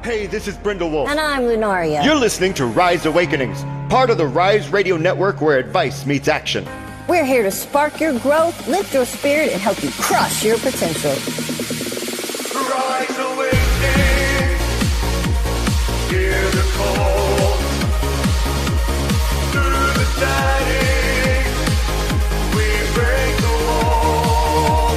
Hey, this is Brindle Wolf. And I'm Lunaria. You're listening to Rise Awakenings, part of the Rise Radio Network where advice meets action. We're here to spark your growth, lift your spirit, and help you crush your potential. Rise Awakenings, hear the call. Through the static, we break the wall.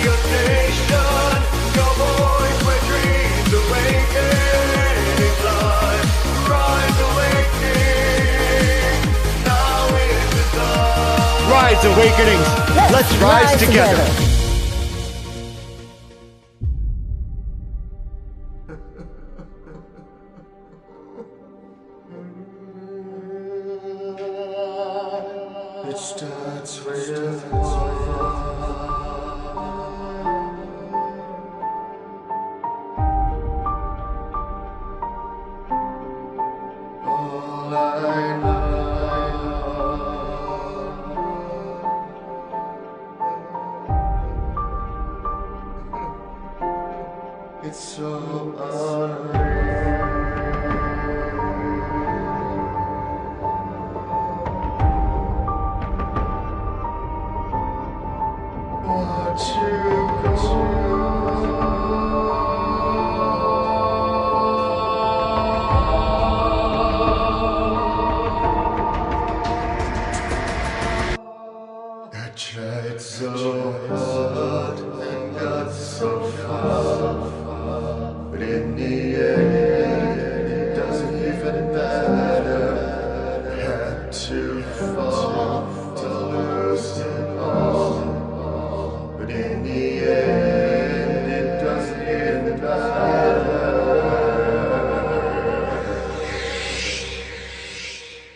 Your station, your voice, where dreams awaken in life. Rise Awakening, now is the time. Rise Awakenings, let's rise together. It starts with one. All I know, it's so unreal. What you I tried so hard and got so far, but in the end, it doesn't even matter. Had to fall to lose it all. But in the end, it doesn't even matter.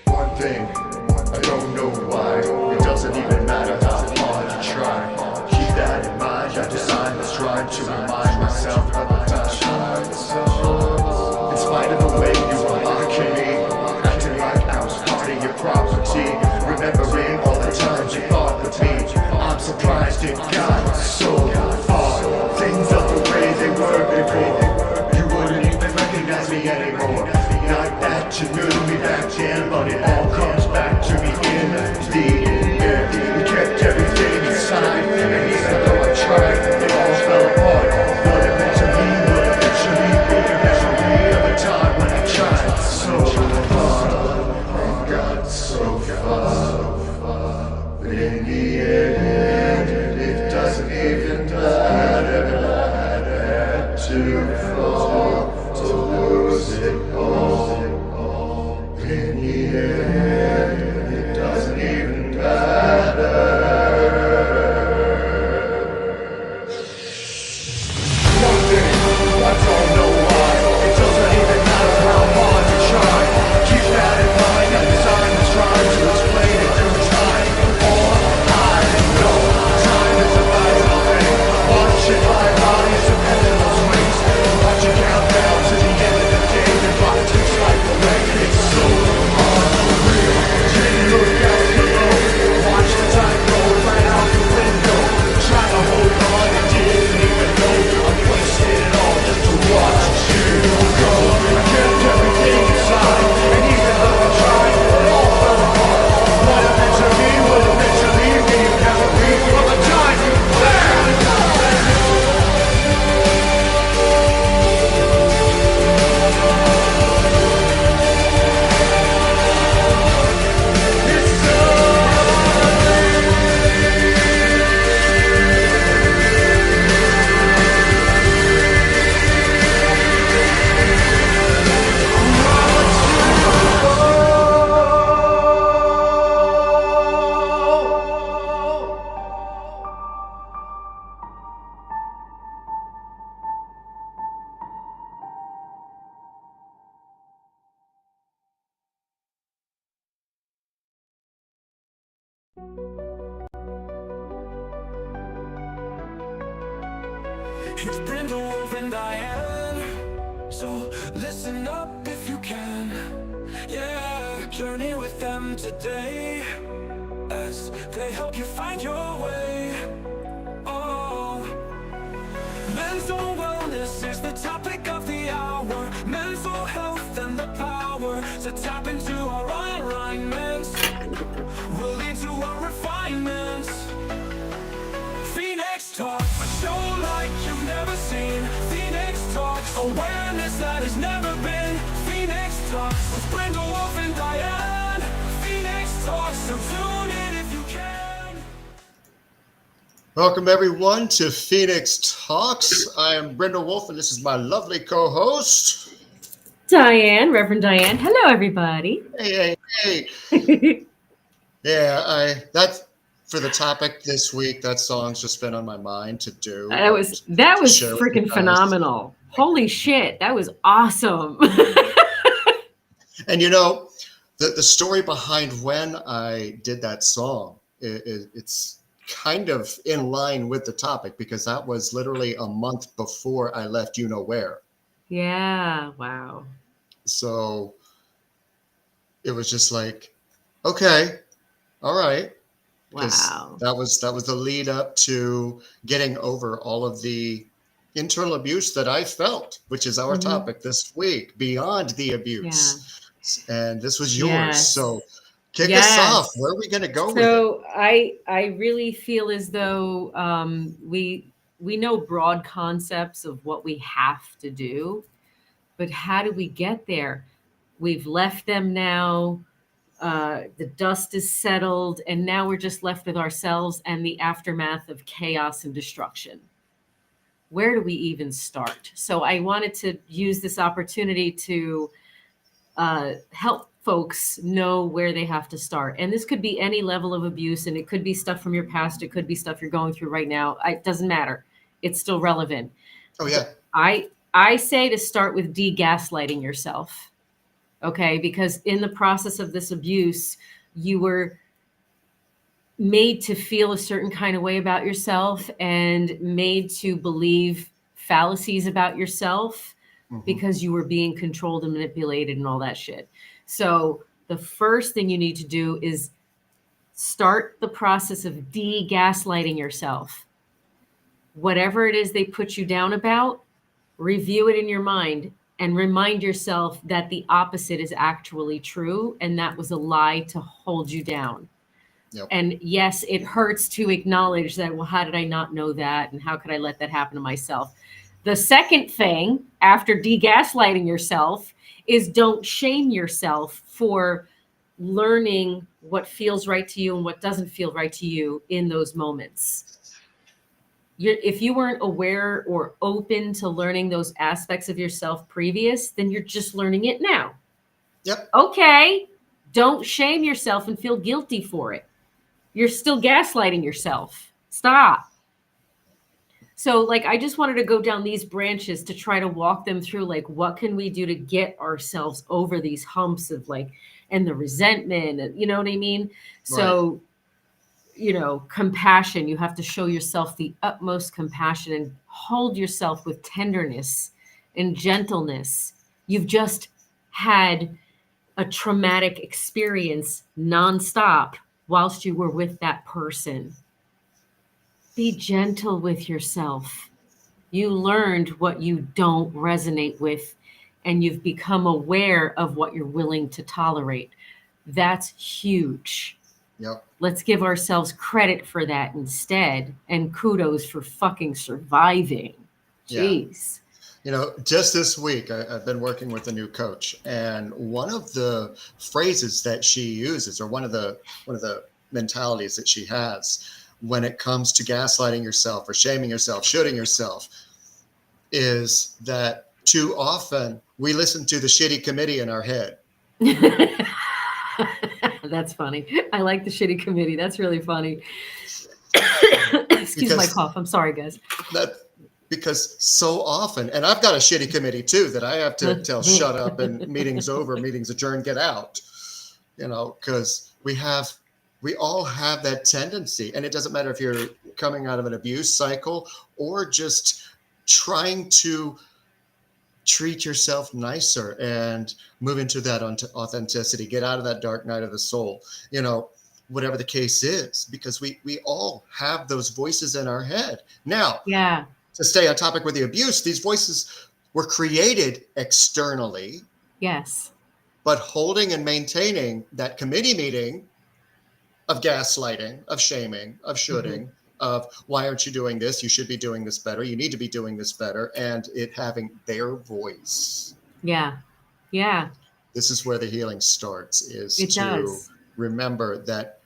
One thing, I don't know why. It doesn't even matter how hard you try. Keep that in mind. I designed this rhyme to remind myself of the time. In spite of the way you were mocking me, acting like I was part of your property, remembering all the times you fought with me. I'm surprised it got so far. Things are the way they were before. You wouldn't even recognize me anymore. Not that you knew me back then, but it all comes back to me in the end. You kept everything inside, and even though I tried, it all fell apart. What it meant to me would eventually be a memory of a time when I tried so hard and got so far. But in the end, it doesn't even matter. I had to fall to lose it all. In the end, it doesn't even matter. One thing, I don't know why. It doesn't even matter how hard you try. Keep that in mind. I designed this rhyme to explain it through time. All I know, time is a vital thing. Watch it fly by as a pendulum swings. Watch it count down to the end of the day. The clock ticks like a wreck. It's so unreal. Can you look out below? Watch the time go right out the window. Try to hold on and didn't even know I wasted it all just to watch you go. I kept everything inside, and even though I tried, it all fell apart. What it meant to me would eventually be a memory of a time you It's Brindle Wolf and Diane, so listen up if you can. Yeah, journey with them today as they help you find your way. Oh, mental wellness is the topic to tap into our alignments, will lead to our refinements. Phoenix Talks, a show like you've never seen. Phoenix Talks, awareness that has never been. Phoenix Talks with Brenda Wolf and Diane. Phoenix Talks, so tune in if you can. Welcome, everyone, to Phoenix Talks. I am Brenda Wolf, and this is my lovely co-host, Diane, Reverend Diane. Hello, everybody. Hey. Yeah, that's for the topic this week. That song's just been on my mind to do. That was freaking phenomenal. Holy shit, that was awesome. And you know, the story behind when I did that song, it's kind of in line with the topic, because that was literally a month before I left You Know Where. Yeah, wow. So it was just like, okay, all right. Wow. That was the lead up to getting over all of the internal abuse that I felt, which is our topic this week, beyond the abuse. Yeah. And this was yours. Yes. So kick us off. Where are we going to go with it? So I really feel as though we know broad concepts of what we have to do, but how do we get there? We've left them now. The dust is settled, and now we're just left with ourselves and the aftermath of chaos and destruction. Where do we even start? So I wanted to use this opportunity to help folks know where they have to start. And this could be any level of abuse, and it could be stuff from your past. It could be stuff you're going through right now. It doesn't matter. It's still relevant. Oh, yeah. I say to start with de-gaslighting yourself. Okay, because in the process of this abuse, you were made to feel a certain kind of way about yourself and made to believe fallacies about yourself because you were being controlled and manipulated and all that shit. So the first thing you need to do is start the process of de-gaslighting yourself. Whatever it is they put you down about, review it in your mind and remind yourself that the opposite is actually true, and that was a lie to hold you down. Yep. And yes, it hurts to acknowledge that, well, how did I not know that? And how could I let that happen to myself? The second thing, after de-gaslighting yourself, is don't shame yourself for learning what feels right to you and what doesn't feel right to you in those moments. If you weren't aware or open to learning those aspects of yourself previous, then you're just learning it now. Yep. Okay. Don't shame yourself and feel guilty for it. You're still gaslighting yourself. Stop. So like, I just wanted to go down these branches to try to walk them through, like, what can we do to get ourselves over these humps of like, and the resentment, you know what I mean? Right. So, you know, compassion, you have to show yourself the utmost compassion and hold yourself with tenderness and gentleness. You've just had a traumatic experience nonstop whilst you were with that person. Be gentle with yourself. You learned what you don't resonate with, and you've become aware of what you're willing to tolerate. That's huge. Yep. Let's give ourselves credit for that instead, and kudos for fucking surviving. Jeez. You know, just this week, I've been working with a new coach, and one of the phrases that she uses, or one of the mentalities that she has when it comes to gaslighting yourself or shaming yourself, shooting yourself, is that too often we listen to the shitty committee in our head. That's funny. I like the shitty committee. That's really funny. Excuse my cough. I'm sorry, guys. Because so often, and I've got a shitty committee too that I have to tell shut up and meetings over, meetings adjourned, get out. You know, because we all have that tendency, and it doesn't matter if you're coming out of an abuse cycle or just trying to treat yourself nicer and move into that authenticity, get out of that dark night of the soul, you know, whatever the case is, because we all have those voices in our head. Now, to stay on topic with the abuse, these voices were created externally. Yes. but holding and maintaining that committee meeting of gaslighting, of shaming, of shoulding, of why aren't you doing this? You should be doing this better. You need to be doing this better. And it having their voice. Yeah. Yeah. This is where the healing starts, is It to does. remember that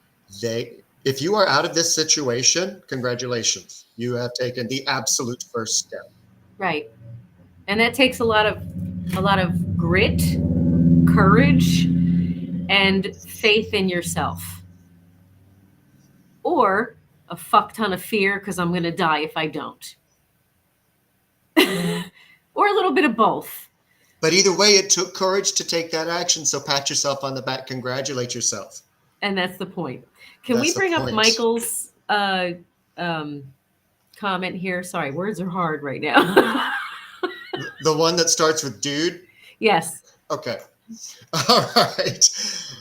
if you are out of this situation, congratulations. You have taken the absolute first step. Right. And that takes a lot of grit, courage, and faith in yourself. Or a fuck ton of fear because I'm going to die if I don't. Or a little bit of both. But either way, it took courage to take that action. So pat yourself on the back, congratulate yourself. And that's the point. Can we That's the bring up point. Michael's comment here? Sorry, words are hard right now. The one that starts with dude? Yes. Okay. All right.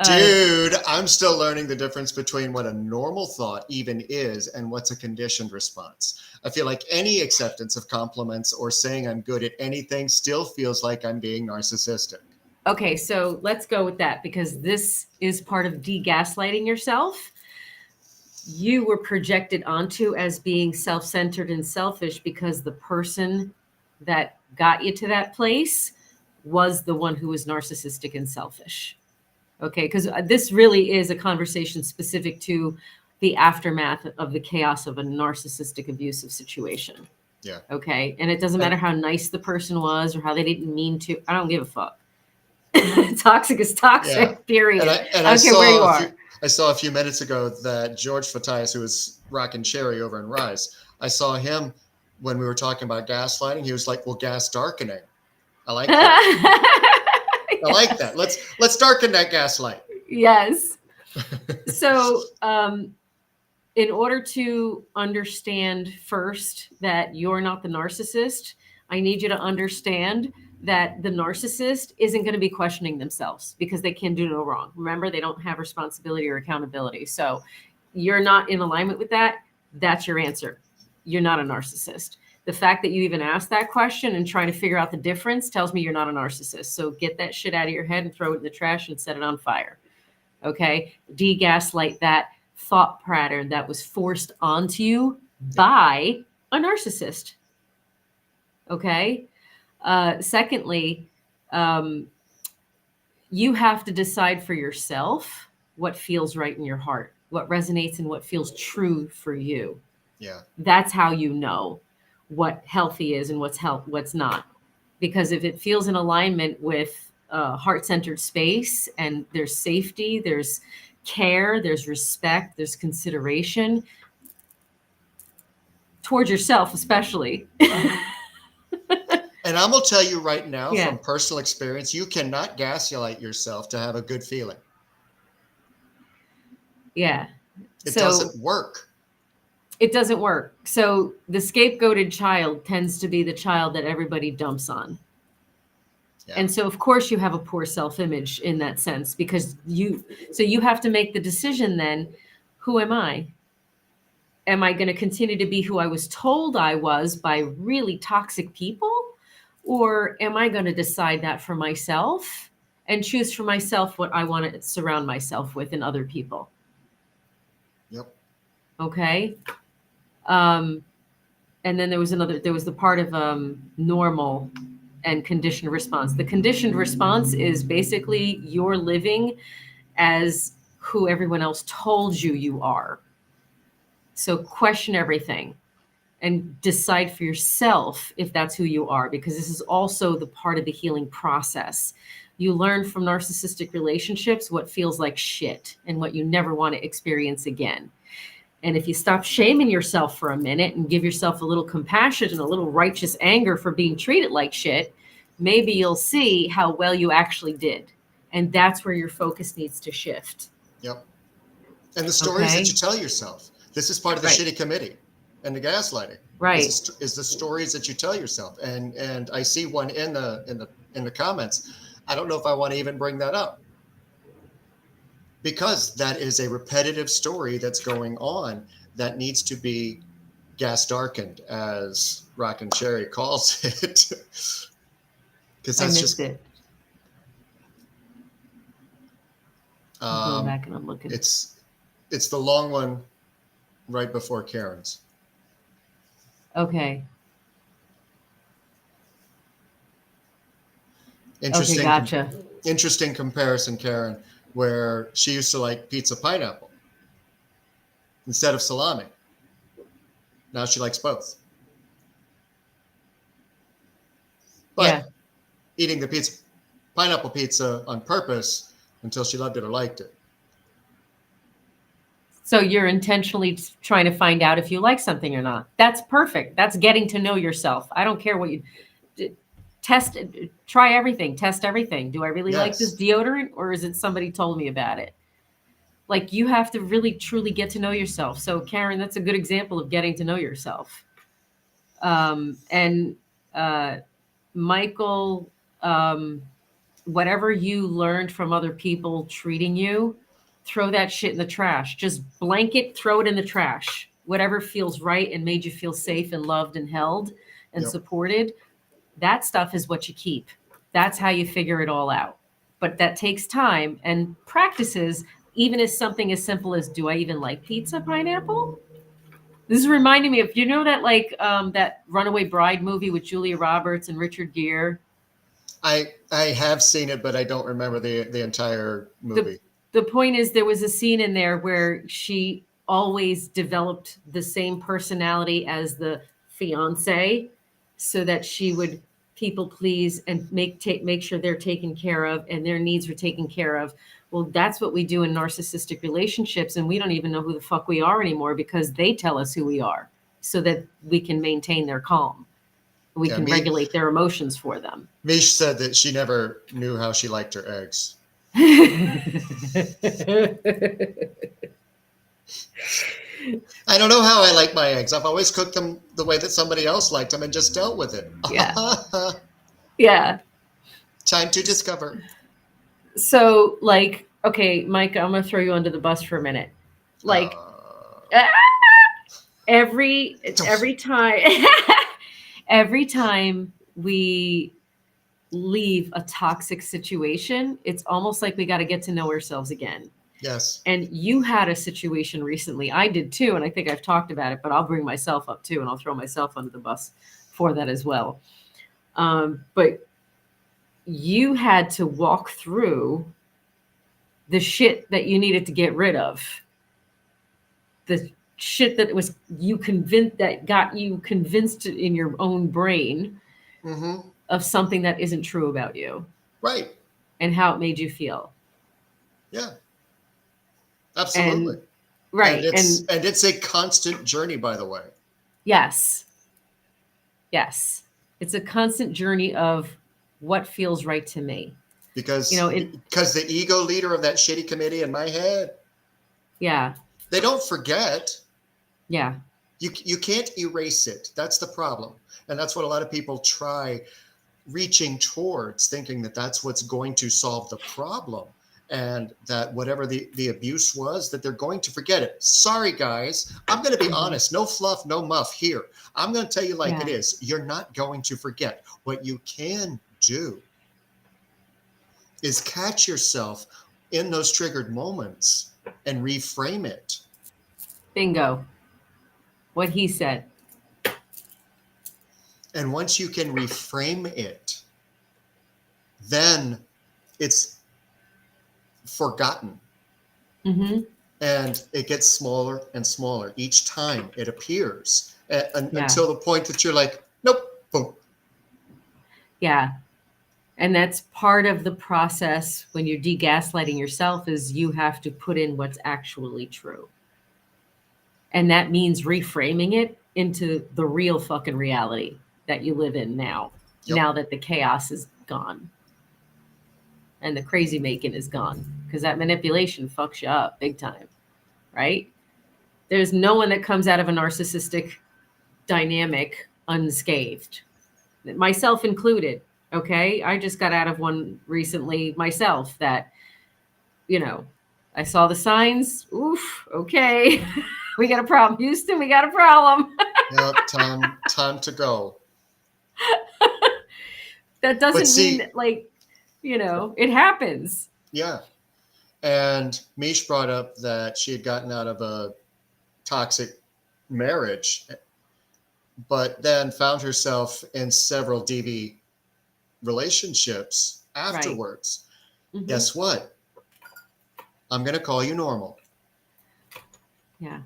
Dude, I'm still learning the difference between what a normal thought even is and what's a conditioned response. I feel like any acceptance of compliments or saying I'm good at anything still feels like I'm being narcissistic. Okay, so let's go with that because this is part of de-gaslighting yourself. You were projected onto as being self-centered and selfish because the person that got you to that place was the one who was narcissistic and selfish. Okay, because this really is a conversation specific to the aftermath of the chaos of a narcissistic abusive situation. Yeah. Okay, and it doesn't matter how nice the person was or how they didn't mean to. I don't give a fuck. Toxic is toxic, Yeah. period. And I don't care where you are. I saw a few minutes ago that George Fatias, who was rocking Cherry over in Rise, I saw him when we were talking about gaslighting. He was like, well, gas darkening. I like that. I like that. Let's darken that gaslight. Yes. So, in order to understand first that you're not the narcissist, I need you to understand that the narcissist isn't going to be questioning themselves because they can do no wrong. Remember, they don't have responsibility or accountability. So you're not in alignment with that. That's your answer. You're not a narcissist. The fact that you even asked that question and trying to figure out the difference tells me you're not a narcissist. So get that shit out of your head and throw it in the trash and set it on fire. Okay? De-gaslight that thought pattern that was forced onto you by a narcissist. Okay? Secondly, you have to decide for yourself what feels right in your heart, what resonates and what feels true for you. Yeah. That's how you know what healthy is and what's not. Because if it feels in alignment with heart-centered space and there's safety, there's care, there's respect, there's consideration towards yourself, especially. And I'm going to tell you right now, Yeah. from personal experience, you cannot gaslight yourself to have a good feeling. Yeah. It So- doesn't work. It doesn't work. So the scapegoated child tends to be the child that everybody dumps on. Yeah. And so, of course, you have a poor self-image in that sense because you have to make the decision then, who am I? Am I going to continue to be who I was told I was by really toxic people? Or am I going to decide that for myself and choose for myself what I want to surround myself with in other people? Yep. Okay. And then there was the part of normal and conditioned response. The conditioned response is basically you're living as who everyone else told you are. So question everything and decide for yourself if that's who you are, because this is also the part of the healing process. You learn from narcissistic relationships what feels like shit and what you never want to experience again. And if you stop shaming yourself for a minute and give yourself a little compassion and a little righteous anger for being treated like shit, maybe you'll see how well you actually did. And that's where your focus needs to shift. Yep. And the stories Okay. that you tell yourself. This is part of the Right. shitty committee and the gaslighting. Right. Is the stories that you tell yourself. And I see one in the comments. I don't know if I want to even bring that up, because that is a repetitive story that's going on that needs to be gas darkened, as Rock and Cherry calls it. Because I that's missed just it. I'm going Um, back and I'm looking. it's the long one right before Karen's. Okay. Okay, Interesting, gotcha. interesting comparison, Karen, where she used to like pizza pineapple instead of salami. Now she likes both. But Yeah. eating the pineapple pizza on purpose until she loved it or liked it. So you're intentionally trying to find out if you like something or not. That's perfect. That's getting to know yourself. I don't care what you test, try everything, test everything. Do I really like this Yes. deodorant, or is it somebody told me about it? Like, you have to really truly get to know yourself. So Karen, that's a good example of getting to know yourself. And Michael, whatever you learned from other people treating you, throw that shit in the trash. Just blanket, throw it in the trash. Whatever feels right and made you feel safe and loved and held and Yep. supported, that stuff is what you keep. That's how you figure it all out. But that takes time and practices, even as something as simple as, do I even like pizza pineapple? This is reminding me of, you know, that like that Runaway Bride movie with Julia Roberts and Richard Gere. I have seen it, but I don't remember the entire movie. The point is, there was a scene in there where she always developed the same personality as the fiance, so that she would people please and make sure they're taken care of and their needs are taken care of. Well, that's what we do in narcissistic relationships, and we don't even know who the fuck we are anymore because they tell us who we are, so that we can maintain their calm. We Yeah, can regulate their emotions for them. Mish said that she never knew how she liked her eggs. I don't know how I like my eggs. I've always cooked them the way that somebody else liked them and just dealt with it. Yeah. Yeah. Time to discover. So, like, okay, Mike, I'm gonna throw you under the bus for a minute. Like, every time every time we leave a toxic situation, it's almost like we got to get to know ourselves again. Yes. And you had a situation recently. I did too, and I think I've talked about it, but I'll bring myself up too, and I'll throw myself under the bus for that as well. But you had to walk through the shit that you needed to get rid of. The shit that was got you convinced in your own brain of something that isn't true about you. Right. And how it made you feel. Yeah. Absolutely. Right. And it's a constant journey, by the way. Yes. Yes. It's a constant journey of what feels right to me. Because the ego leader of that shitty committee in my head. Yeah. They don't forget. Yeah. You can't erase it. That's the problem. And that's what a lot of people try reaching towards, thinking that that's what's going to solve the problem. And that whatever the abuse was, that they're going to forget it. Sorry, guys. I'm going to be honest. No fluff, no muff here. I'm going to tell you like it is. You're not going to forget. What you can do is catch yourself in those triggered moments and reframe it. Bingo. What he said. And once you can reframe it, then it's forgotten. And it gets smaller and smaller each time it appears until the point that you're like, nope, boom. Yeah. And that's part of the process when you're de-gaslighting yourself, is you have to put in what's actually true. And that means reframing it into the real fucking reality that you live in now, now that the chaos is gone and the crazy making is gone, because that manipulation fucks you up big time, right? There's no one that comes out of a narcissistic dynamic unscathed, myself included. Okay. I just got out of one recently myself that, I saw the signs. Oof. Okay. We got a problem. Houston, we got a problem. Yep. Time to go. That doesn't mean that, it happens. Yeah. And Mish brought up that she had gotten out of a toxic marriage, but then found herself in several DV relationships afterwards. Mhm. Guess what? I'm going to call you normal. Yeah.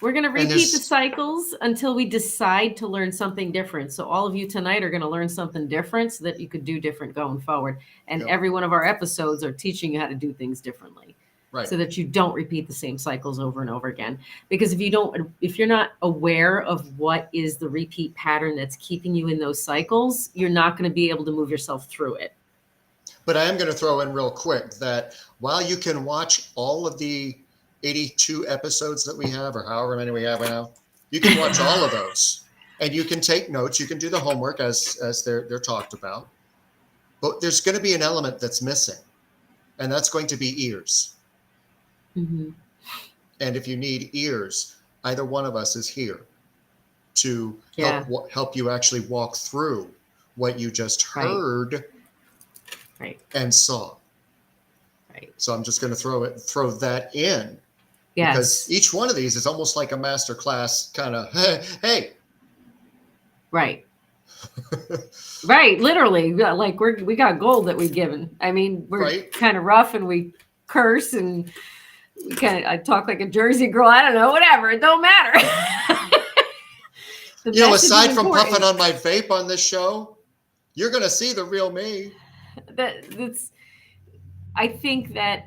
We're going to And repeat the there's- cycles until we decide to learn something different. So all of you tonight are going to learn something different so that you could do different going forward. And Yep. every one of our episodes are teaching you how to do things differently. Right. So that you don't repeat the same cycles over and over again. Because if you're not aware of what is the repeat pattern that's keeping you in those cycles, you're not going to be able to move yourself through it. But I am going to throw in real quick that while you can watch all of the 82 episodes that we have, or however many we have now, you can watch all of those, and you can take notes. You can do the homework as they're talked about. But there's going to be an element that's missing, and that's going to be ears. Mm-hmm. And if you need ears, either one of us is here to help you actually walk through what you just heard Right. and saw. Right. So I'm just going to throw that in. Yes. Because each one of these is almost like a master class kind of, hey. Right. Right. Literally, like we got gold that we've given. I mean, we're kind of rough and we curse and I talk like a Jersey girl. I don't know, whatever. It don't matter. Aside from puffing on my vape on this show, you're going to see the real me. I think that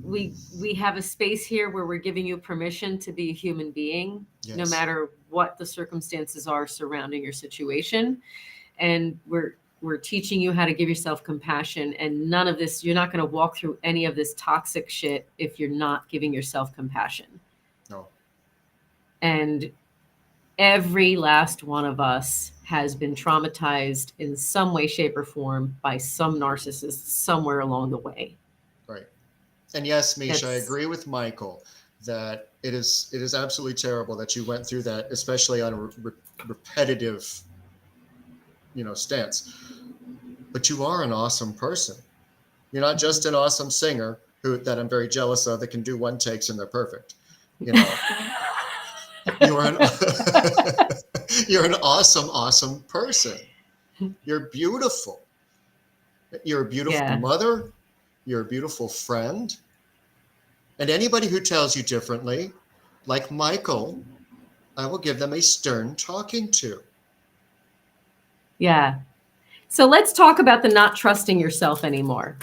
we have a space here where we're giving you permission to be a human being, no matter what the circumstances are surrounding your situation. And we're teaching you how to give yourself compassion, and none of this, you're not going to walk through any of this toxic shit if you're not giving yourself compassion. No. And every last one of us has been traumatized in some way, shape, or form by some narcissist somewhere along the way. Right. And yes, Misha, I agree with Michael that it is absolutely terrible that you went through that, especially on a repetitive, stance. But you are an awesome person. You're not just an awesome singer that I'm very jealous of that can do one takes and they're perfect. You're an awesome person. You're beautiful. You're a beautiful mother. You're a beautiful friend. And anybody who tells you differently, like Michael, I will give them a stern talking to. Yeah. So let's talk about the not trusting yourself anymore.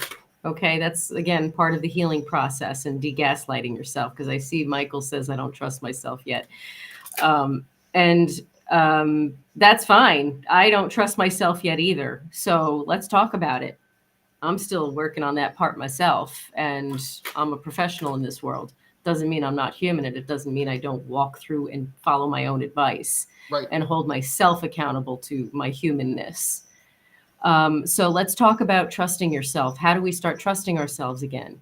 Okay. That's, again, part of the healing process and de-gaslighting yourself. Because I see Michael says, I don't trust myself yet. That's fine. I don't trust myself yet either. So let's talk about it. I'm still working on that part myself, and I'm a professional in this world. Doesn't mean I'm not human, and it doesn't mean I don't walk through and follow my own advice and hold myself accountable to my humanness. So let's talk about trusting yourself. How do we start trusting ourselves again?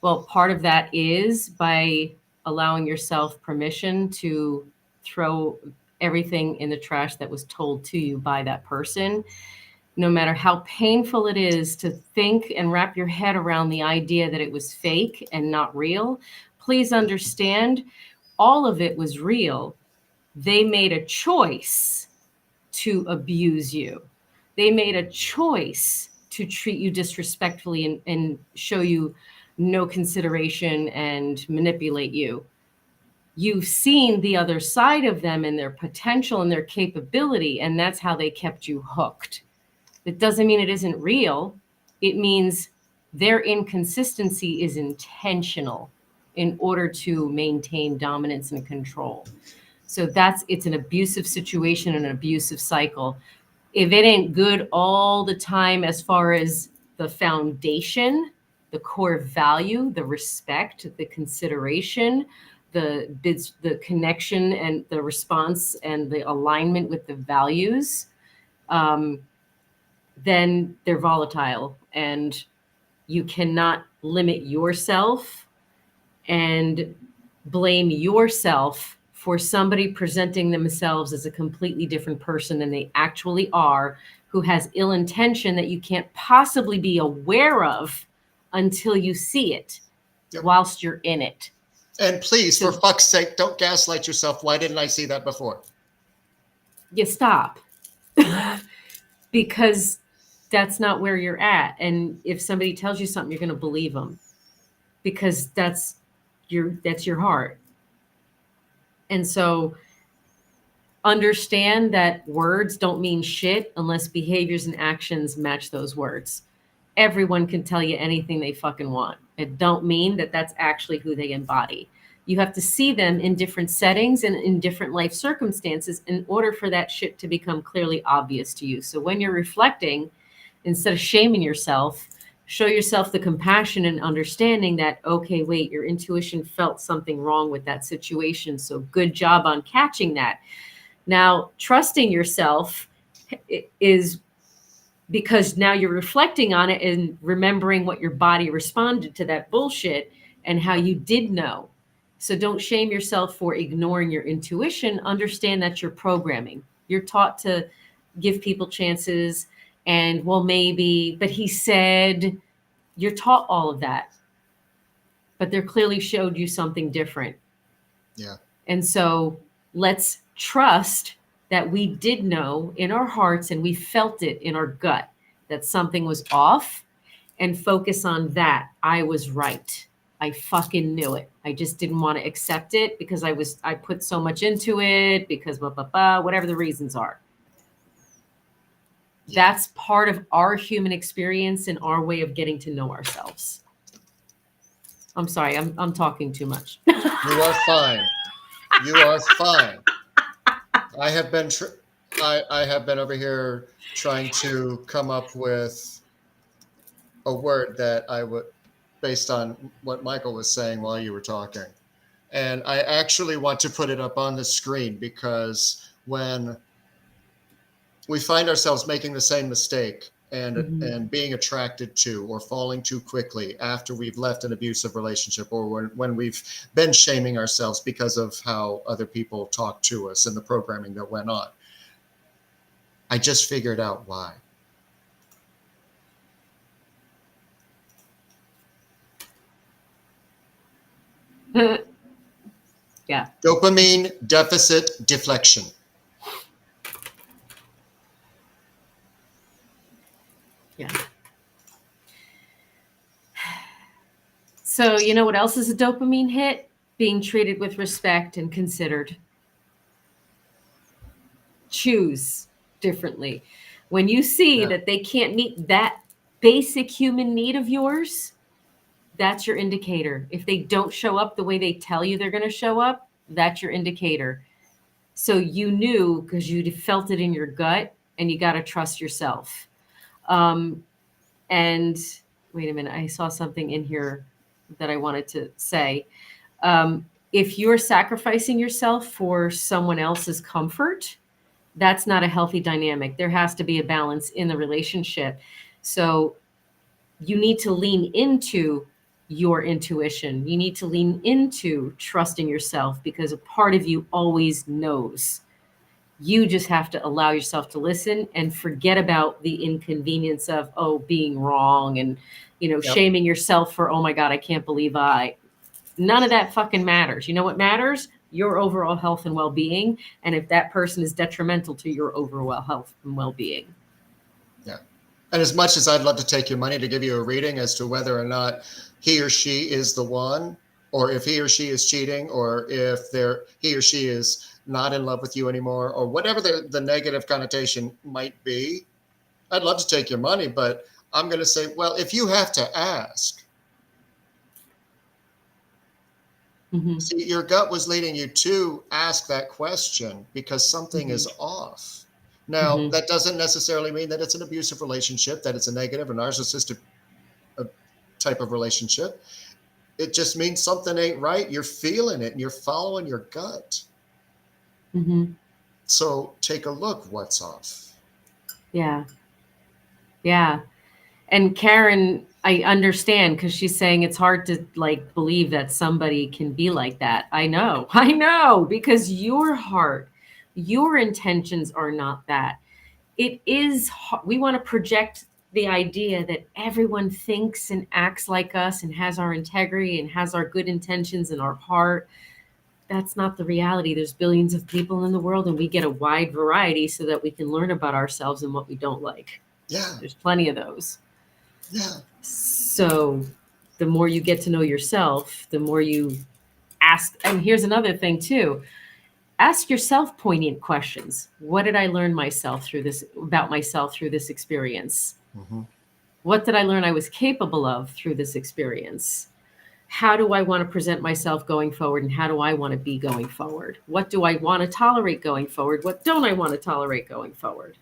Well, part of that is by allowing yourself permission to throw everything in the trash that was told to you by that person. No matter how painful it is to think and wrap your head around the idea that it was fake and not real, please understand all of it was real. They made a choice to abuse you. They made a choice to treat you disrespectfully and show you no consideration and manipulate you. You've seen the other side of them and their potential and their capability, and that's how they kept you hooked. It doesn't mean it isn't real. It means their inconsistency is intentional in order to maintain dominance and control. So it's an abusive situation, an abusive cycle. If it ain't good all the time as far as the foundation, the core value, the respect, the consideration, the connection and the response and the alignment with the values, then they're volatile, and you cannot limit yourself and blame yourself for somebody presenting themselves as a completely different person than they actually are, who has ill intention that you can't possibly be aware of until you see it Yep. whilst you're in it. And please, So- for fuck's sake, don't gaslight yourself. Why didn't I see that before? You stop. Because that's not where you're at. And if somebody tells you something, you're going to believe them because that's your heart. And so understand that words don't mean shit unless behaviors and actions match those words. Everyone can tell you anything they fucking want. It don't mean that that's actually who they embody. You have to see them in different settings and in different life circumstances in order for that shit to become clearly obvious to you. So when you're reflecting, instead of shaming yourself, show yourself the compassion and understanding that, okay, wait, your intuition felt something wrong with that situation. So good job on catching that. Now, trusting yourself is because now you're reflecting on it and remembering what your body responded to that bullshit and how you did know. So don't shame yourself for ignoring your intuition. Understand that you're programming. You're taught to give people chances and, well, maybe, but he said, you're taught all of that. But they're clearly showed you something different. Yeah. And so let's trust that we did know in our hearts and we felt it in our gut that something was off, and focus on that. I was right. I fucking knew it. I just didn't want to accept it because I put so much into it because blah, blah, blah, whatever the reasons are. That's part of our human experience and our way of getting to know ourselves. I'm sorry, I'm talking too much. You are fine. You are fine. I have been I have been over here trying to come up with a word that I would, based on what Michael was saying while you were talking. And I actually want to put it up on the screen because when we find ourselves making the same mistake and being attracted to or falling too quickly after we've left an abusive relationship, or when we've been shaming ourselves because of how other people talk to us and the programming that went on, I just figured out why. Yeah. Dopamine deficit deflection. Yeah. So, you know what else is a dopamine hit? Being treated with respect and considered. Choose differently. When you see that they can't meet that basic human need of yours, that's your indicator. If they don't show up the way they tell you they're going to show up, that's your indicator. So you knew because you felt it in your gut, and you got to trust yourself. And wait a minute, I saw something in here that I wanted to say. If you're sacrificing yourself for someone else's comfort, that's not a healthy dynamic. There has to be a balance in the relationship. So you need to lean into your intuition. You need to lean into trusting yourself because a part of you always knows. You just have to allow yourself to listen and forget about the inconvenience of, being wrong and, shaming yourself for, oh my God, I can't believe none of that fucking matters. You know what matters? Your overall health and well-being. And if that person is detrimental to your overall health and well-being. Yeah. And as much as I'd love to take your money to give you a reading as to whether or not he or she is the one, or if he or she is cheating, or if he or she is not in love with you anymore, or whatever the negative connotation might be, I'd love to take your money, but I'm going to say, well, if you have to ask, see, your gut was leading you to ask that question because something is off. Now, that doesn't necessarily mean that it's an abusive relationship, that it's a negative or narcissistic type of relationship. It just means something ain't right. You're feeling it and you're following your gut. So take a look what's off. Yeah. Yeah. And Karen, I understand because she's saying it's hard to believe that somebody can be like that. I know, because your heart, your intentions are not that. It is, we want to project the idea that everyone thinks and acts like us and has our integrity and has our good intentions in our heart. That's not the reality. There's billions of people in the world, and we get a wide variety so that we can learn about ourselves and what we don't like. Yeah. There's plenty of those. Yeah. So the more you get to know yourself, the more you ask. And here's another thing too. Ask yourself poignant questions. What did I learn about myself through this experience? Mm-hmm. What did I learn I was capable of through this experience? How do I want to present myself going forward, and how do I want to be going forward? What do I want to tolerate going forward? What don't I want to tolerate going forward?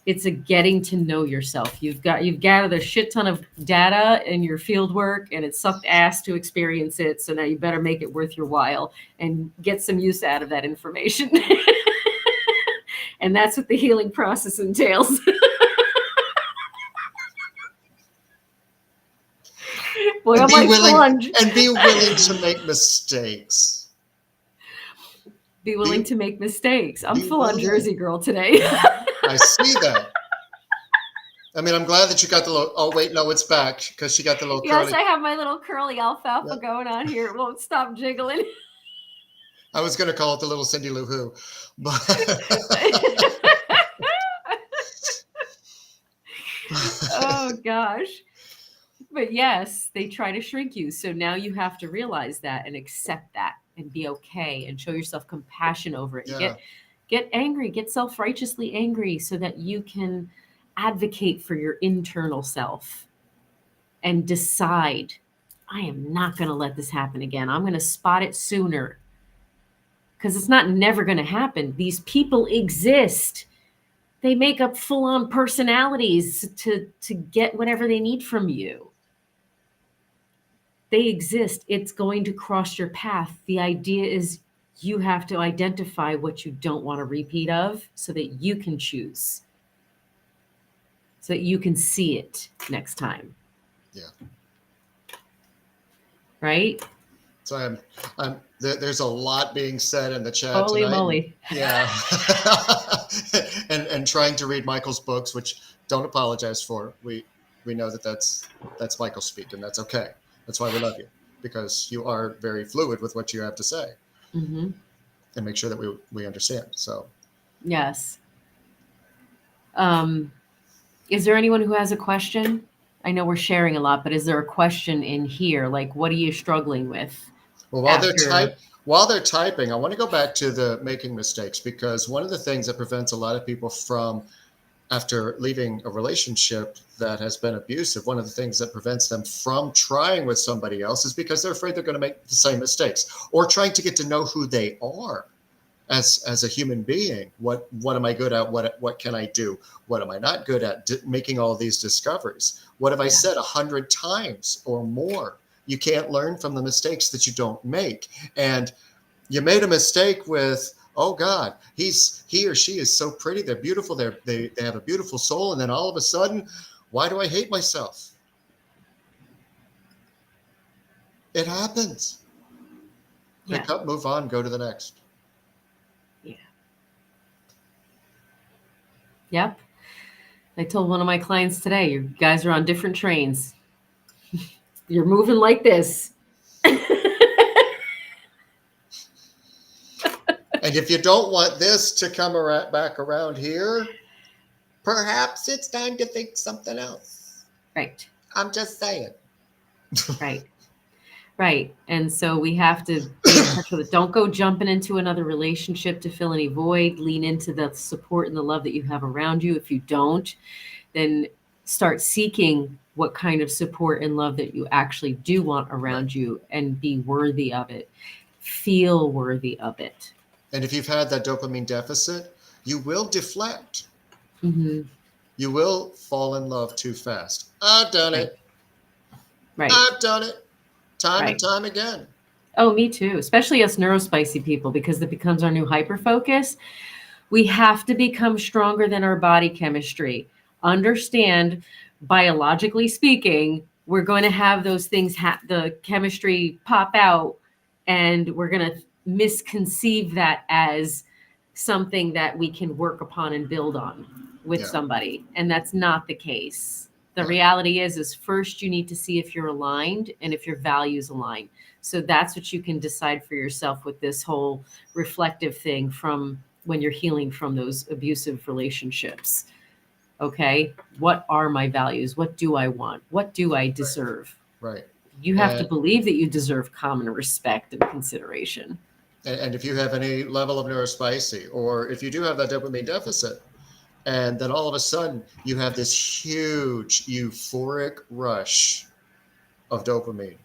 It's a getting to know yourself. You've gathered a shit ton of data in your field work, and it sucked ass to experience it. So now you better make it worth your while and get some use out of that information. And that's what the healing process entails. Boy, I'm like sponge. And be willing to make mistakes. Be willing to make mistakes. I'm Be full on willing. Jersey girl today. I see that. I mean, I'm glad that you got the little. Oh wait, no, it's back because she got the little Yes, curly. I have my little curly alfalfa Yep. going on here. It won't stop jiggling. I was going to call it the little Cindy Lou Who, but Oh gosh. But yes, they try to shrink you. So now you have to realize that and accept that and be okay and show yourself compassion over it. Yeah. Get angry, get self-righteously angry so that you can advocate for your internal self and decide, I am not going to let this happen again. I'm going to spot it sooner. Because it's not never going to happen. These people exist. They make up full-on personalities to get whatever they need from you. They exist. It's going to cross your path. The idea is you have to identify what you don't want a repeat of so that you can choose. So that you can see it next time. Yeah. Right? So there's a lot being said in the chat Holy tonight. moly. Yeah. and trying to read Michael's books, which don't apologize for. We know that that's Michael's speak, and that's okay. That's why we love you, because you are very fluid with what you have to say. Mm-hmm. And make sure that we understand. So Yes. Is there anyone who has a question? I know we're sharing a lot, but is there a question in here? Like, what are you struggling with? well, while they're typing, I want to go back to the making mistakes, because one of the things that prevents a lot of people from, after leaving a relationship that has been abusive, one of the things that prevents them from trying with somebody else is because they're afraid they're going to make the same mistakes, or trying to get to know who they are as a human being. What am I good at? What can I do? What am I not good at? Making all these discoveries. What have I said 100 times or more? You can't learn from the mistakes that you don't make. And you made a mistake with, oh God, he or she is so pretty. They're beautiful. They have a beautiful soul. And then all of a sudden, why do I hate myself? It happens. Yeah. Pick up, move on, go to the next. Yep. I told one of my clients today, you guys are on different trains. You're moving like this. And if you don't want this to come back around here, perhaps it's time to think something else. Right. I'm just saying. Right. Right. And so we have to be in touch with it. Don't go jumping into another relationship to fill any void. Lean into the support and the love that you have around you. If you don't, then start seeking what kind of support and love that you actually do want around you, and be worthy of it. Feel worthy of it. And if you've had that dopamine deficit, you will deflect. Mm-hmm. You will fall in love too fast. I've done it. Right. I've done it. Time Right. and time again. Oh, me too. Especially us neurospicy people, because it becomes our new hyper focus. We have to become stronger than our body chemistry. Understand, biologically speaking, we're going to have those things, the chemistry pop out, and we're going to misconceive that as something that we can work upon and build on with Yeah. somebody. And that's not the case. The Yeah. reality is first you need to see if you're aligned and if your values align. So that's what you can decide for yourself with this whole reflective thing from when you're healing from those abusive relationships. Okay. What are my values? What do I want? What do I deserve? Right. You have to And- believe that you deserve common respect and consideration. And if you have any level of neurospicy, or if you do have that dopamine deficit, and then all of a sudden you have this huge euphoric rush of dopamine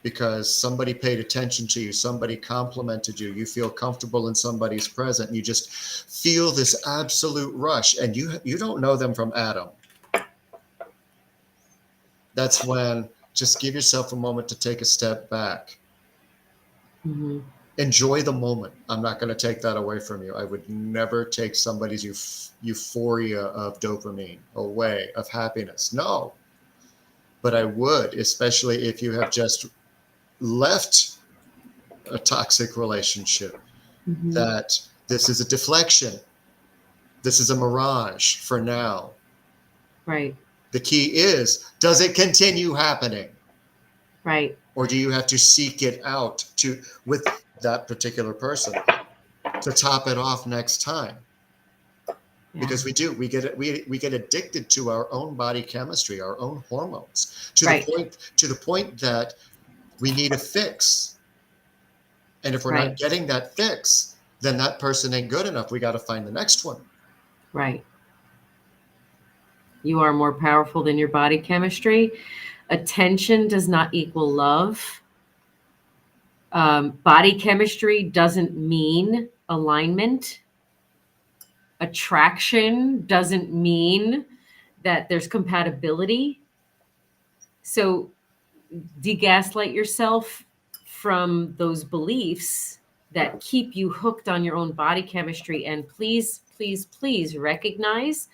because somebody paid attention to you, somebody complimented you, you feel comfortable in somebody's presence, you just feel this absolute rush, and you don't know them from Adam. That's when just give yourself a moment to take a step back. Mm-hmm. Enjoy the moment. I'm not going to take that away from you. I would never take somebody's euphoria of dopamine away, of happiness. No. But I would, especially if you have just left a toxic relationship, Mm-hmm. that this is a deflection. This is a mirage for now. Right. The key is, does it continue happening? Right. Or do you have to seek it out with that particular person to top it off next time? Yeah. Because we get addicted to our own body chemistry, our own hormones, to Right. the point that we need a fix. And if we're Right. not getting that fix, then that person ain't good enough. We got to find the next one. Right. You are more powerful than your body chemistry. Attention does not equal love. Body chemistry doesn't mean alignment. Attraction doesn't mean that there's compatibility. So de-gaslight yourself from those beliefs that keep you hooked on your own body chemistry. And please, please, please recognize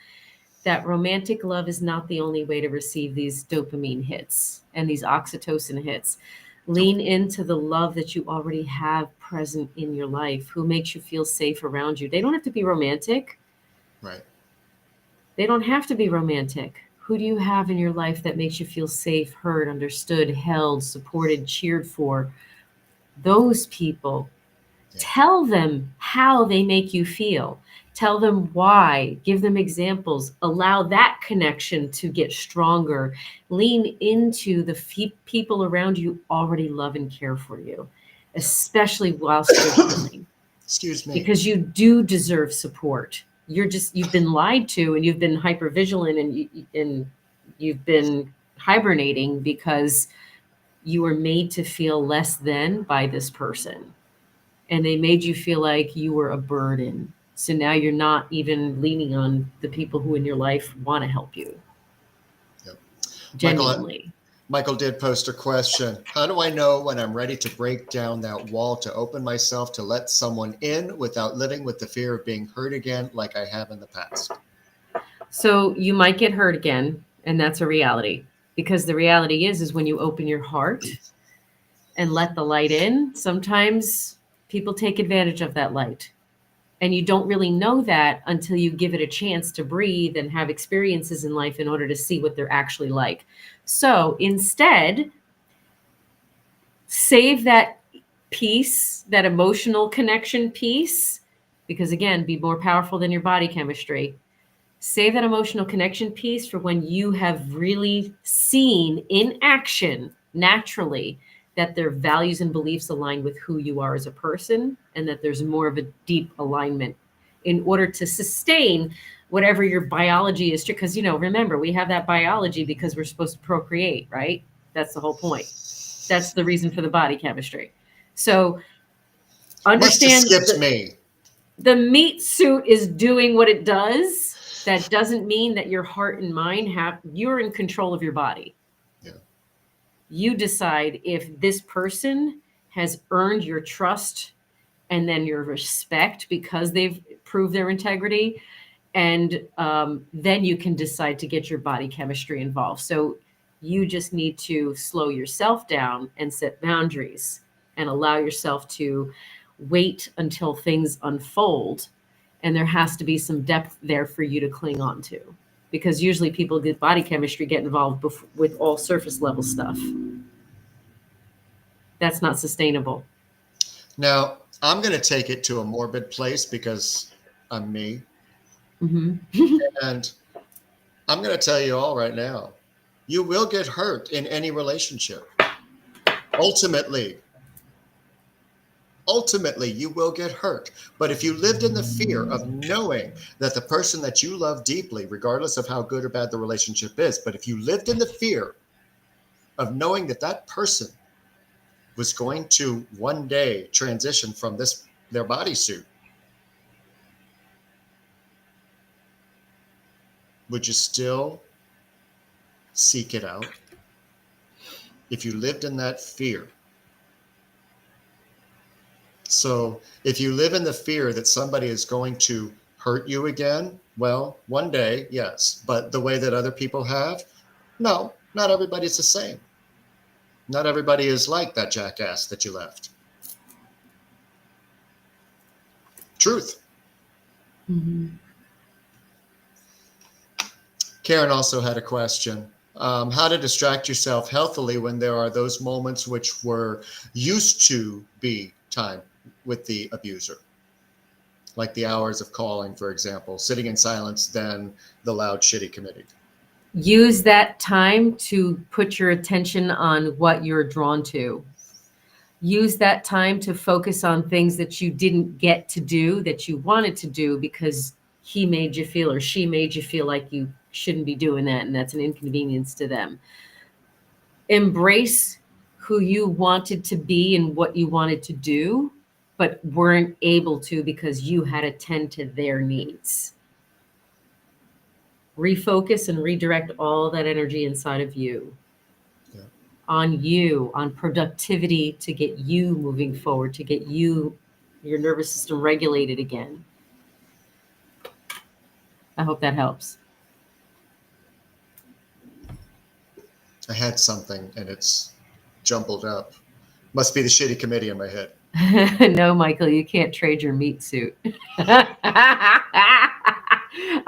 that romantic love is not the only way to receive these dopamine hits and these oxytocin hits. Lean into the love that you already have present in your life, who makes you feel safe around you. They don't have to be romantic. Right. They don't have to be romantic. Who do you have in your life that makes you feel safe, heard, understood, held, supported, cheered for? Those people. Yeah. Tell them how they make you feel. Tell them why. Give them examples. Allow that connection to get stronger. Lean into the people around you already love and care for you, especially whilst you're healing. Excuse me. Because you do deserve support. You've been lied to, and you've been hypervigilant, and you've been hibernating because you were made to feel less than by this person. And they made you feel like you were a burden. So now you're not even leaning on the people who in your life want to help you. Yep. Genuinely. Michael did post a question. How do I know when I'm ready to break down that wall, to open myself, to let someone in without living with the fear of being hurt again like I have in the past? So you might get hurt again, and that's a reality. Because the reality is when you open your heart and let the light in, sometimes people take advantage of that light. And you don't really know that until you give it a chance to breathe and have experiences in life in order to see what they're actually like. So instead, save that piece, that emotional connection piece, because again, be more powerful than your body chemistry. Save that emotional connection piece for when you have really seen in action naturally that their values and beliefs align with who you are as a person, and that there's more of a deep alignment in order to sustain whatever your biology is. Because, remember, we have that biology because we're supposed to procreate, right? That's the whole point. That's the reason for the body chemistry. So understand Must have skipped me. The meat suit is doing what it does. That doesn't mean that your heart and mind you're in control of your body. Yeah. You decide if this person has earned your trust and then your respect because they've proved their integrity. And then you can decide to get your body chemistry involved. So you just need to slow yourself down and set boundaries and allow yourself to wait until things unfold, and there has to be some depth there for you to cling on to, because usually people with body chemistry get involved with all surface level stuff. That's not sustainable. Now, I'm going to take it to a morbid place because I'm me. Mm-hmm. And I'm going to tell you all right now, you will get hurt in any relationship. Ultimately, you will get hurt. But if you lived in the fear of knowing that the person that you love deeply, regardless of how good or bad the relationship is, but if you lived in the fear of knowing that that person was going to one day transition from their bodysuit, would you still seek it out? If you lived in that fear. So if you live in the fear that somebody is going to hurt you again, well, one day, yes. But the way that other people have, no, not everybody's the same. Not everybody is like that jackass that you left. Truth. Mm-hmm. Karen also had a question. How to distract yourself healthily when there are those moments which were used to be time with the abuser, like the hours of calling, for example, sitting in silence, then the loud, shitty committee. Use that time to put your attention on what you're drawn to. Use that time to focus on things that you didn't get to do, that you wanted to do because he made you feel or she made you feel like you shouldn't be doing that, and that's an inconvenience to them. Embrace who you wanted to be and what you wanted to do, but weren't able to because you had to tend to their needs. Refocus and redirect all that energy inside of you. Yeah. On you, on productivity to get you moving forward, to get your nervous system regulated again. I hope that helps. I had something and it's jumbled up. Must be the shitty committee in my head. No, Michael, you can't trade your meat suit.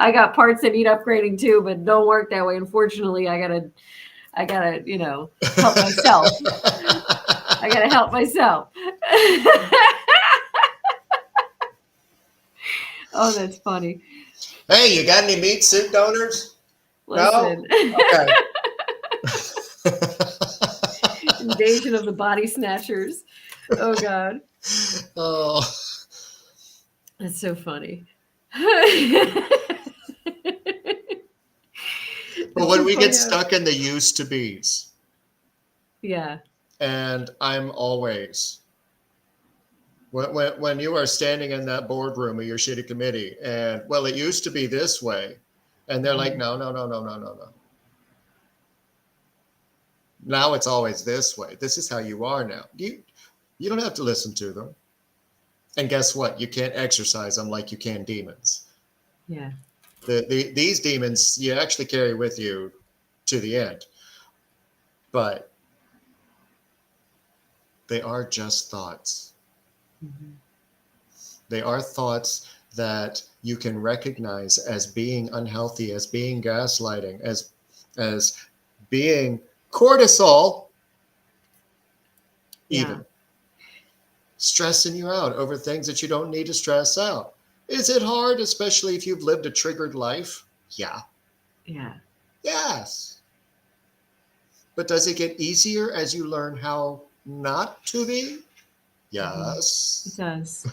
I got parts that need upgrading too, but don't work that way. Unfortunately, I gotta, help myself. I gotta help myself. Oh, that's funny. Hey, you got any meat suit donors? Listen. No? Okay. Invasion of the body snatchers. Oh God. Oh. That's so funny. But when we get stuck in the used to be's. Yeah. And I'm always, when you are standing in that boardroom of your shitty committee and, well, it used to be this way. And they're like, no. Now it's always this way. This is how you are now. You don't have to listen to them. And guess what? You can't exercise them like you can demons. Yeah. These demons you actually carry with you to the end. But they are just thoughts. Mm-hmm. They are thoughts that you can recognize as being unhealthy, as being gaslighting, as being cortisol, even stressing you out over things that you don't need to stress out. Is it hard, especially if you've lived a triggered life? Yeah. Yeah. Yes. But does it get easier as you learn how not to be? Yes. It does.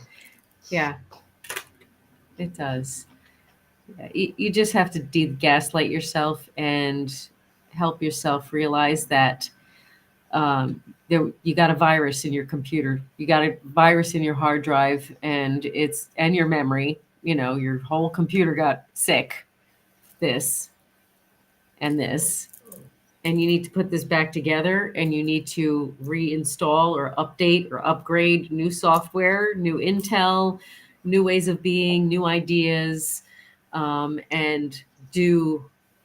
Yeah. It does. Yeah. You just have to gaslight yourself and help yourself realize that you got a virus in your computer, you got a virus in your hard drive, and your memory, your whole computer got sick, this and this, and you need to put this back together, and you need to reinstall or update or upgrade new software, new intel, new ways of being, new ideas, and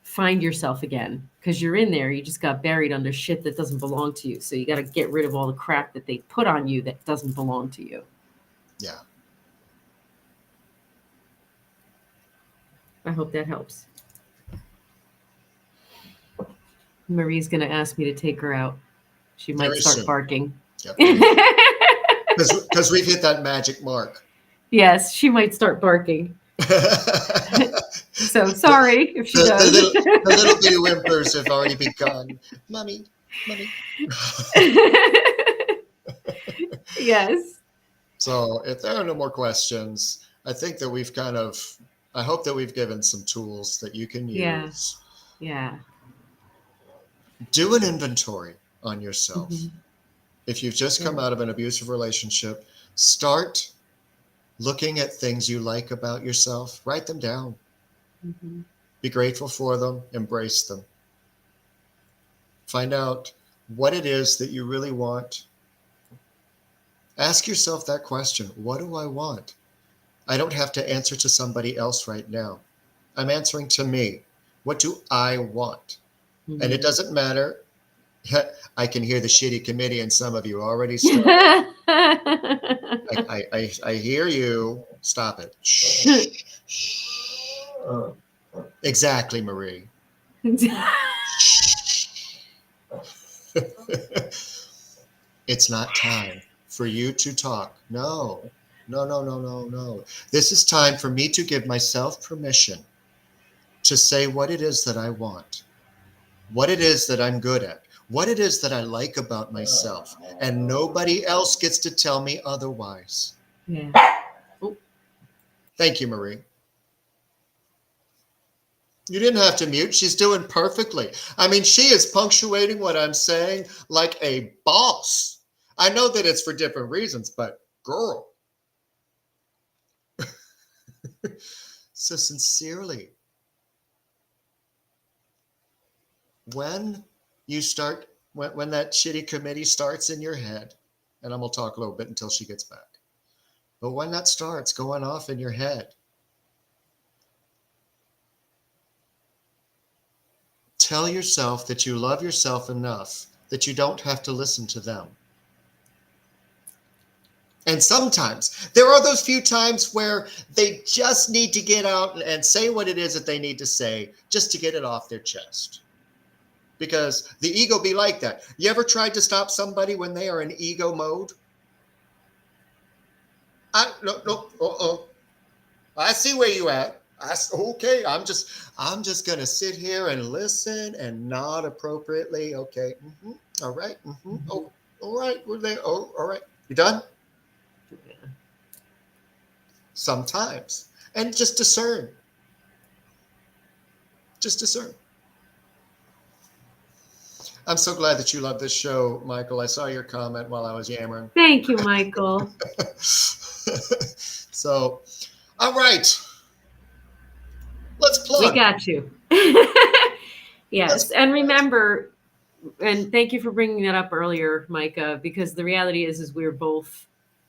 find yourself again, because you're in there. You just got buried under shit that doesn't belong to you. So you got to get rid of all the crap that they put on you that doesn't belong to you. Yeah. I hope that helps. Marie's going to ask me to take her out. She might Very start soon. barking. Yep. Because we've hit that magic mark. Yes, she might start barking. the, So sorry if she the does. little bitty whimpers have already begun. Mommy, mommy. Yes. So if there are no more questions, I think that I hope that we've given some tools that you can Yeah. use. Yeah. Do an inventory on yourself. Mm-hmm. If you've just come out of an abusive relationship, start looking at things you like about yourself. Write them down. Mm-hmm. Be grateful for them. Embrace them. Find out what it is that you really want. Ask yourself that question. What do I want? I don't have to answer to somebody else right now. I'm answering to me. What do I want? Mm-hmm. And it doesn't matter. I can hear the shitty committee and some of you already started. I hear you. Stop it. Shh. Exactly, Marie. It's not time for you to talk. No, no, no, no, no, no. This is time for me to give myself permission to say what it is that I want, what it is that I'm good at, what it is that I like about myself, and nobody else gets to tell me otherwise. Yeah. Oh. Thank you, Marie. You didn't have to mute. She's doing perfectly. I mean, she is punctuating what I'm saying like a boss. I know that it's for different reasons, but girl. So sincerely, when when that shitty committee starts in your head, and I'm going to talk a little bit until she gets back, but when that starts going off in your head, tell yourself that you love yourself enough that you don't have to listen to them. And sometimes there are those few times where they just need to get out and say what it is that they need to say just to get it off their chest. Because the ego be like that. You ever tried to stop somebody when they are in ego mode? I see where you at. Okay, I'm just gonna sit here and listen and nod appropriately. Okay, all right. Oh, all right, we're there. Oh, all right. You done? Yeah. Sometimes, and just discern. Just discern. I'm so glad that you love this show, Michael. I saw your comment while I was yammering. Thank you, Michael. So, all right. Let's plug. We got you. Yes. And remember, and thank you for bringing that up earlier, Micah, because the reality is we're both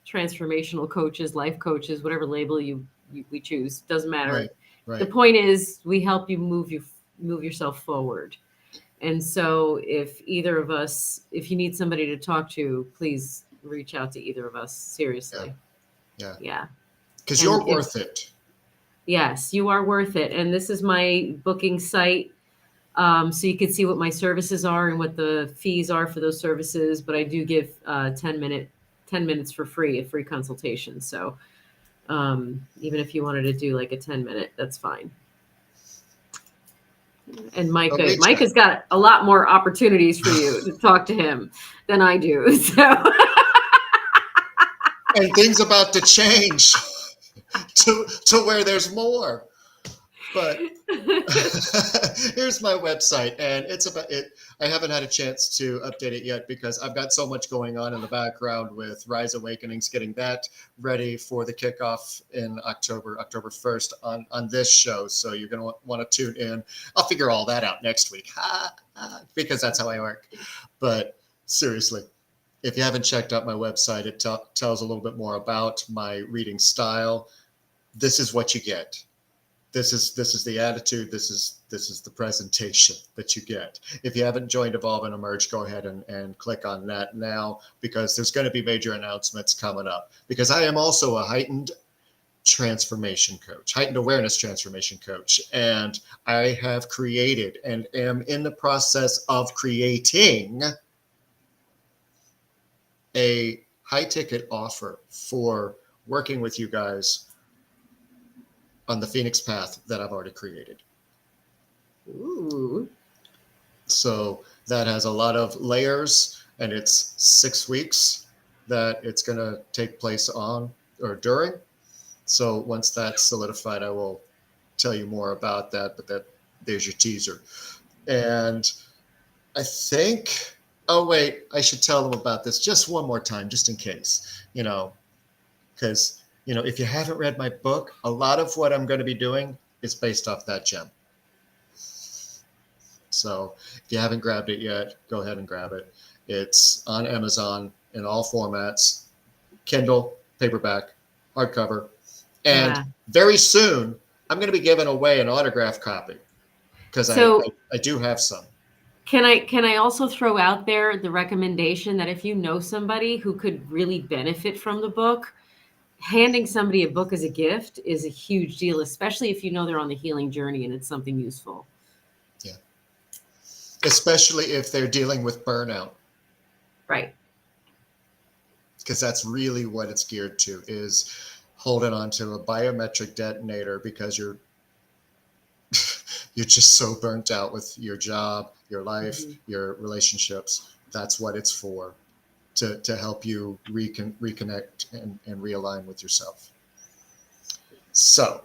transformational coaches, life coaches, whatever label we choose, doesn't matter. Right, right. The point is we help you move yourself forward. And so if either of us, if you need somebody to talk to, please reach out to either of us. Seriously. Yeah. Because you're worth it. Yes, you are worth it. And this is my booking site. So you can see what my services are and what the fees are for those services. But I do give 10 minutes for free, a free consultation. So even if you wanted to do like a 10-minute, that's fine. And Micah's got a lot more opportunities for you to talk to him than I do. So and things about to change to where there's more. But here's my website, and it's about it. I haven't had a chance to update it yet because I've got so much going on in the background with Rise Awakenings, getting that ready for the kickoff in October 1st on this show. So you're going to want to tune in. I'll figure all that out next week because that's how I work. But seriously, if you haven't checked out my website, it tells a little bit more about my reading style. This is what you get. this is the attitude. This is the presentation that you get. If you haven't joined Evolve and Emerge, go ahead and click on that now, because there's going to be major announcements coming up. Because I am also a heightened awareness transformation coach, and I have created and am in the process of creating a high ticket offer for working with you guys on the Phoenix path that I've already created. Ooh. So that has a lot of layers, and it's 6 weeks that it's going to take place on or during. So once that's solidified, I will tell you more about that, but there's your teaser. And I think, oh wait, I should tell them about this just one more time, just in case, because if you haven't read my book, a lot of what I'm going to be doing is based off that gem. So if you haven't grabbed it yet, go ahead and grab it. It's on Amazon in all formats, Kindle, paperback, hardcover. And very soon, I'm going to be giving away an autographed copy, because I do have some. Can I also throw out there the recommendation that if you know somebody who could really benefit from the book, handing somebody a book as a gift is a huge deal, especially if you know they're on the healing journey and it's something useful. Yeah. Especially if they're dealing with burnout. Right. Because that's really what it's geared to, is holding on to a biometric detonator because you're just so burnt out with your job, your life, your relationships. That's what it's for, to help you reconnect and realign with yourself. So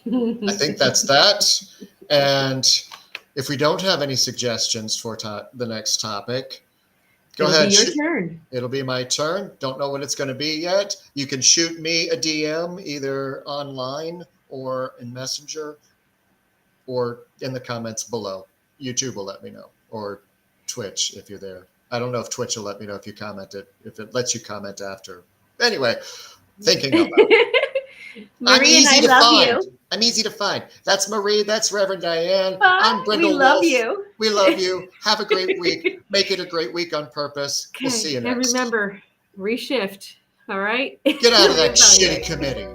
I think that's that. And if we don't have any suggestions for the next topic, go ahead. It'll be your turn. It'll be my turn. Don't know what it's going to be yet. You can shoot me a DM either online or in Messenger or in the comments below. YouTube will let me know, or Twitch if you're there. I don't know if Twitch will let me know if you commented, if it lets you comment after. Anyway, thinking about it. Marie and I love you. I'm easy to find. That's Marie. That's Reverend Diane. Bye. I'm Brindle We love Wolf. you. We love you. Have a great week. Make it a great week on purpose. Okay. We'll see you next. And remember, reshift. All right? Get out of that shitty committee.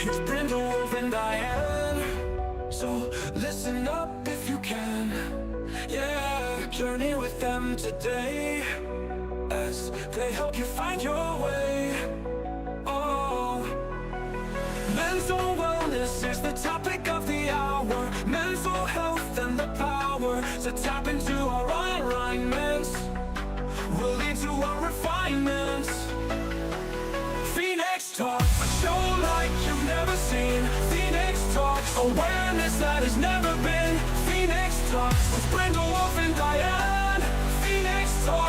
It's Brindle Wolf and Diane, so listen up if you can. Yeah, journey with them today as they help you find your way. Oh, mental wellness is the topic of the hour. Mental health and the power to tap into our alignments will lead to our refinements. Phoenix Talk, a show like you've never seen. Phoenix Talks, awareness that has never been. Phoenix Talks with Brindle Wolf and Diane. Phoenix Talks.